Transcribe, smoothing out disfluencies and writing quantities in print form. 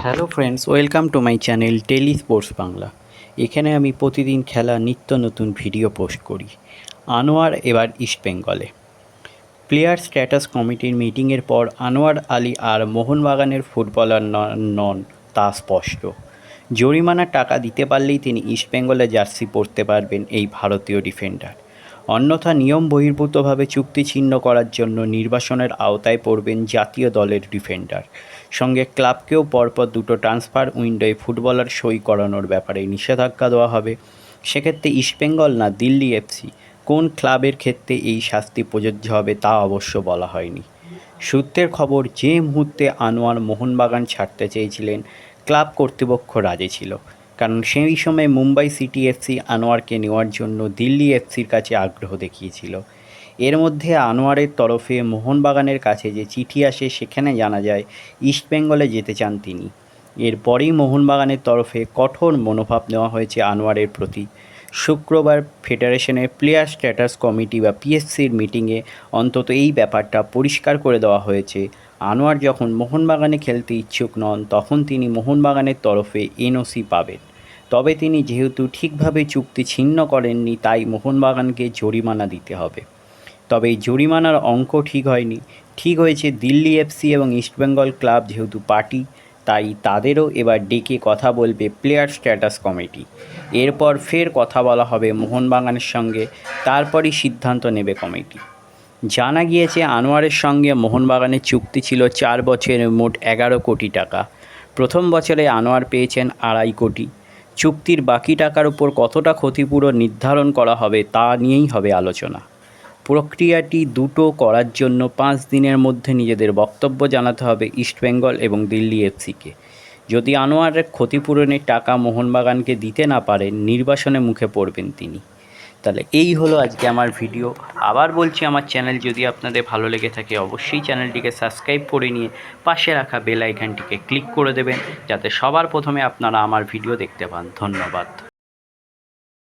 Hello friends, welcome to my channel tele sports Bangla. এখানে আমি প্রতিদিন খেলা নিত্য নতুন ভিডিও পোস্ট করি। আনোয়ার এবার ইস্টবেঙ্গলে। প্লেয়ার স্ট্যাটাস কমিটির মিটিংয়ের পর আনোয়ার আলী আর মোহনবাগানের ফুটবলার নন তা স্পষ্ট। জরিমানার টাকা দিতে পারলেই তিনি ইস্টবেঙ্গলে জার্সি পরতে পারবেন এই ভারতীয় ডিফেন্ডার। অন্যথা নিয়ম বহির্ভূতভাবে চুক্তি ছিন্ন করার জন্য নির্বাসনের আওতায় পড়বেন জাতীয় দলের ডিফেন্ডার। সঙ্গে ক্লাবকেও পরপর দুটো ট্রান্সফার উইন্ডোয় ফুটবলার সই করানোর ব্যাপারে নিষেধাজ্ঞা দেওয়া হবে। সেক্ষেত্রে ইস্টবেঙ্গল না দিল্লি এফসি, কোন ক্লাবের ক্ষেত্রে এই শাস্তি প্রযোজ্য হবে তা অবশ্য বলা হয়নি। সূত্রের খবর, যে মুহূর্তে আনোয়ার মোহনবাগান ছাড়তে চেয়েছিলেন ক্লাব কর্তৃপক্ষ রাজি ছিল, কারণ সেই সময় মুম্বাই সিটি এফসি আনোয়ারকে নেওয়ার জন্য দিল্লি এফসির কাছে আগ্রহ দেখিয়েছিল। এর মধ্যে আনোয়ারের তরফে মোহনবাগানের কাছে যে চিঠি আসে সেখানে জানা যায় ইস্টবেঙ্গলে যেতে চান তিনি। এরপরেই মোহনবাগানের তরফে কঠোর মনোভাব নেওয়া হয়েছে আনোয়ারের প্রতি। শুক্রবার ফেডারেশনের প্লেয়ার স্ট্যাটাস কমিটি বা পিএসসির মিটিংয়ে অন্তত এই ব্যাপারটা পরিষ্কার করে দেওয়া হয়েছে। আনোয়ার যখন মোহনবাগানে খেলতে ইচ্ছুক নন তখন তিনি মোহনবাগানের তরফে এনওসি পাবেন। তবে তিনি যেহেতু ঠিকভাবে চুক্তি ছিন্ন করেননি তাই মোহনবাগানকে জরিমানা দিতে হবে। তবে এই জরিমানার অঙ্ক ঠিক হয়নি, ঠিক হয়েছে দিল্লি এফসি এবং ইস্টবেঙ্গল ক্লাব যেহেতু পার্টি, তাই তাদেরও এবার ডেকে কথা বলবে প্লেয়ার স্ট্যাটাস কমিটি। এরপর ফের কথা বলা হবে মোহনবাগানের সঙ্গে, তারপরই সিদ্ধান্ত নেবে কমিটি। জানা গিয়েছে আনোয়ারের সঙ্গে মোহনবাগানের চুক্তি ছিল 4 বছরে মোট 11 কোটি টাকা। প্রথম বছরে আনোয়ার পেয়েছেন 2.5 কোটি। চুক্তির বাকি টাকার উপর কতটা ক্ষতিপূরণ নির্ধারণ করা হবে তা নিয়েই হবে আলোচনা। প্রক্রিয়াটি দ্রুত করার জন্য 5 দিনের মধ্যে নিজেদের বক্তব্য জানাতে হবে ইস্টবেঙ্গল এবং দিল্লি এফসিকে। যদি আনোয়ারের ক্ষতিপূরণের টাকা মোহনবাগানকে দিতে না পারেন নির্বাসনের মুখে পড়বেন তিনি। তাহলে এই হলো আজকে আমার ভিডিও। আবার বলছি, আমার চ্যানেল যদি আপনাদের ভালো লেগে থাকে অবশ্যই চ্যানেলটিকে সাবস্ক্রাইব করে নিয়ে পাশে রাখা বেল আইকনটিকে ক্লিক করে দেবেন, যাতে সবার প্রথমে আপনারা আমার ভিডিও দেখতে পান। ধন্যবাদ।